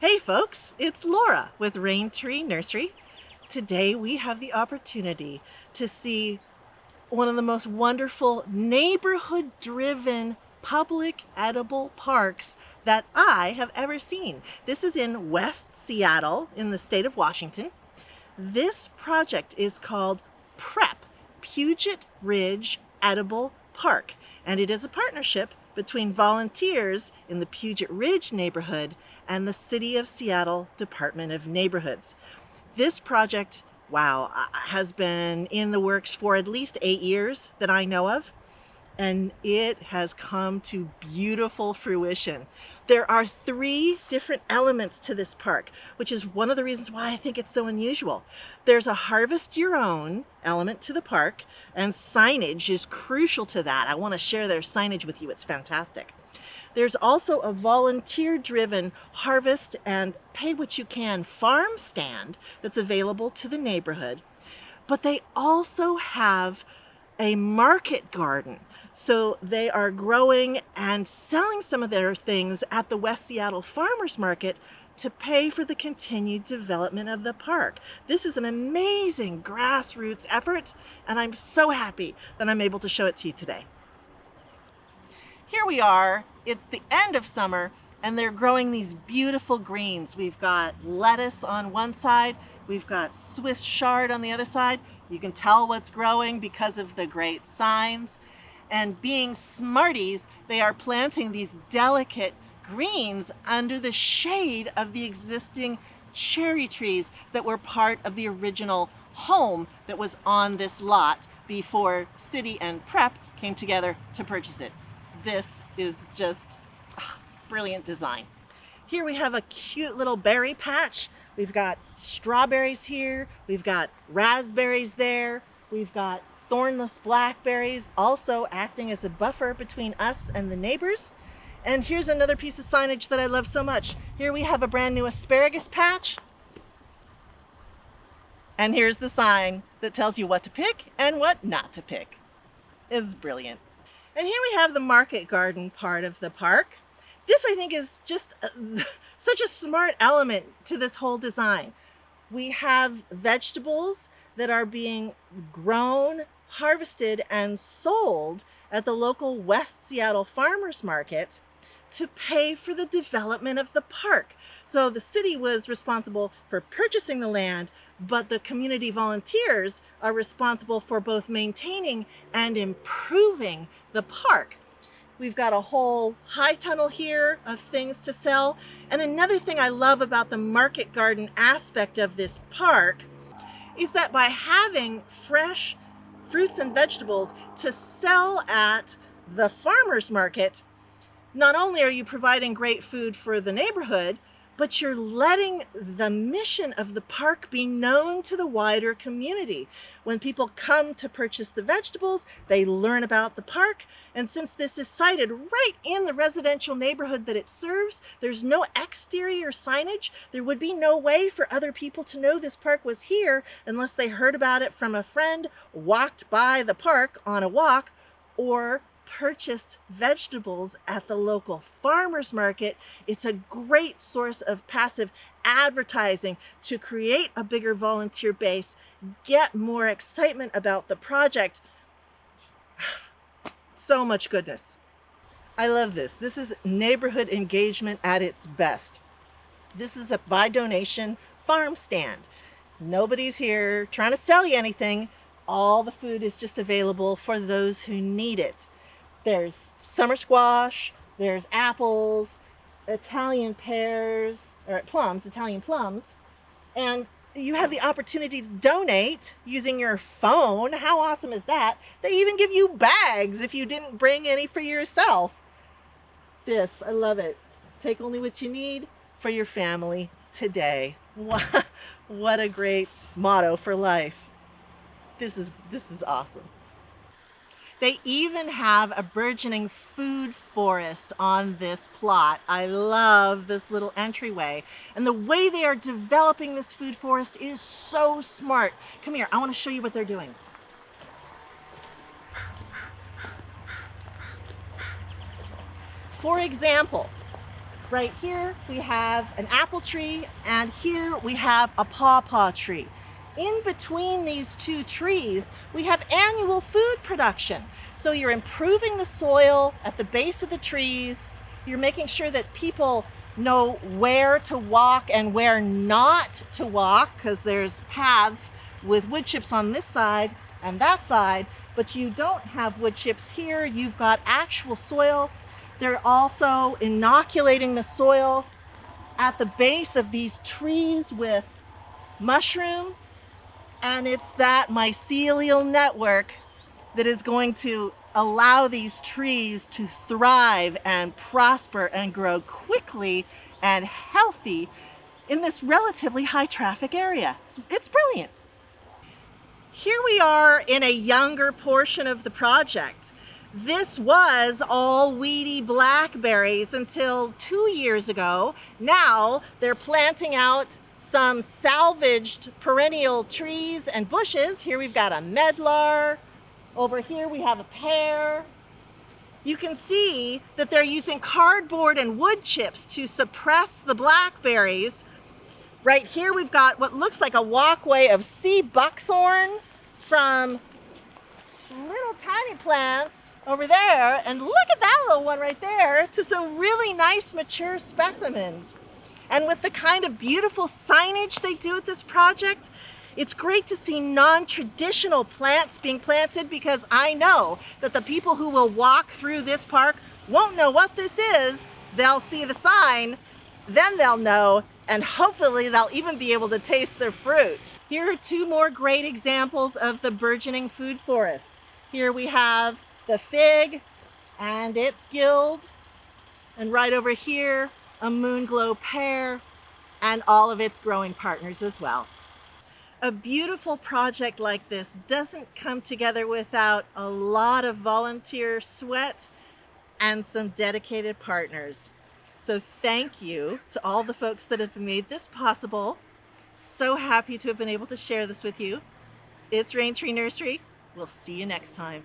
Hey folks, it's Laura with Raintree Nursery. Today we have the opportunity to see one of the most wonderful neighborhood-driven public edible parks that I have ever seen. This is in West Seattle in the state of Washington. This project is called PREP, Puget Ridge Edible Park, and it is a partnership between volunteers in the Puget Ridge neighborhood and the City of Seattle Department of Neighborhoods. This project, wow, has been in the works for at least 8 years that I know of, and it has come to beautiful fruition. There are 3 different elements to this park, which is one of the reasons why I think it's so unusual. There's a harvest your own element to the park, and signage is crucial to that. I want to share their signage with you. It's fantastic. There's also a volunteer-driven harvest and pay what you can farm stand that's available to the neighborhood. But they also have a market garden. So they are growing and selling some of their things at the West Seattle Farmers Market to pay for the continued development of the park. This is an amazing grassroots effort, and I'm so happy that I'm able to show it to you today. Here we are, it's the end of summer, and they're growing these beautiful greens. We've got lettuce on one side, we've got Swiss chard on the other side. You can tell what's growing because of the great signs. And being smarties, they are planting these delicate greens under the shade of the existing cherry trees that were part of the original home that was on this lot before City and Prep came together to purchase it. This is just brilliant design. Here we have a cute little berry patch. We've got strawberries here, we've got raspberries there, we've got thornless blackberries also acting as a buffer between us and the neighbors. And here's another piece of signage that I love so much. Here we have a brand new asparagus patch. And here's the sign that tells you what to pick and what not to pick. It's brilliant. And here we have the market garden part of the park. This, I think, is just such a smart element to this whole design. We have vegetables that are being grown, harvested, and sold at the local West Seattle Farmers Market to pay for the development of the park. So the city was responsible for purchasing the land, but the community volunteers are responsible for both maintaining and improving the park. We've got a whole high tunnel here of things to sell. And another thing I love about the market garden aspect of this park is that by having fresh fruits and vegetables to sell at the farmers market, not only are you providing great food for the neighborhood, but you're letting the mission of the park be known to the wider community. When people come to purchase the vegetables, they learn about the park. And since this is sited right in the residential neighborhood that it serves, there's no exterior signage. There would be no way for other people to know this park was here unless they heard about it from a friend, walked by the park on a walk, or purchased vegetables at the local farmers market. It's a great source of passive advertising to create a bigger volunteer base, get more excitement about the project. So much goodness. I love this. This is neighborhood engagement at its best. This is a by donation farm stand. Nobody's here trying to sell you anything. All the food is just available for those who need it. There's summer squash, there's apples, Italian pears, or plums, Italian plums, and you have the opportunity to donate using your phone. How awesome is that? They even give you bags if you didn't bring any for yourself. This, I love it. Take only what you need for your family today. What a great motto for life. This is awesome. They even have a burgeoning food forest on this plot. I love this little entryway. And the way they are developing this food forest is so smart. Come here, I want to show you what they're doing. For example, Right here we have an apple tree, and here we have a pawpaw tree. In between these two trees, we have annual food production. So you're improving the soil at the base of the trees. You're making sure that people know where to walk and where not to walk, because there's paths with wood chips on this side and that side, but you don't have wood chips here. You've got actual soil. They're also inoculating the soil at the base of these trees with mushroom, and it's that mycelial network that is going to allow these trees to thrive and prosper and grow quickly and healthy in this relatively high traffic area. It's brilliant. Here we are in a younger portion of the project. This was all weedy blackberries until 2 years ago. Now they're planting out some salvaged perennial trees and bushes. Here we've got a medlar. Over here we have a pear. You can see that they're using cardboard and wood chips to suppress the blackberries. Right here we've got what looks like a walkway of sea buckthorn from little tiny plants over there, and look at that little one right there, to some really nice mature specimens. And with the kind of beautiful signage they do at this project, it's great to see non-traditional plants being planted, because I know that the people who will walk through this park won't know what this is. They'll see the sign, then they'll know, and hopefully they'll even be able to taste their fruit. Here are two more great examples of the burgeoning food forest. Here we have the fig and its guild, and right over here, a moonglow pear and all of its growing partners as well. A beautiful project like this doesn't come together without a lot of volunteer sweat and some dedicated partners. So thank you to all the folks that have made this possible. So happy to have been able to share this with you. It's Raintree Nursery. We'll see you next time.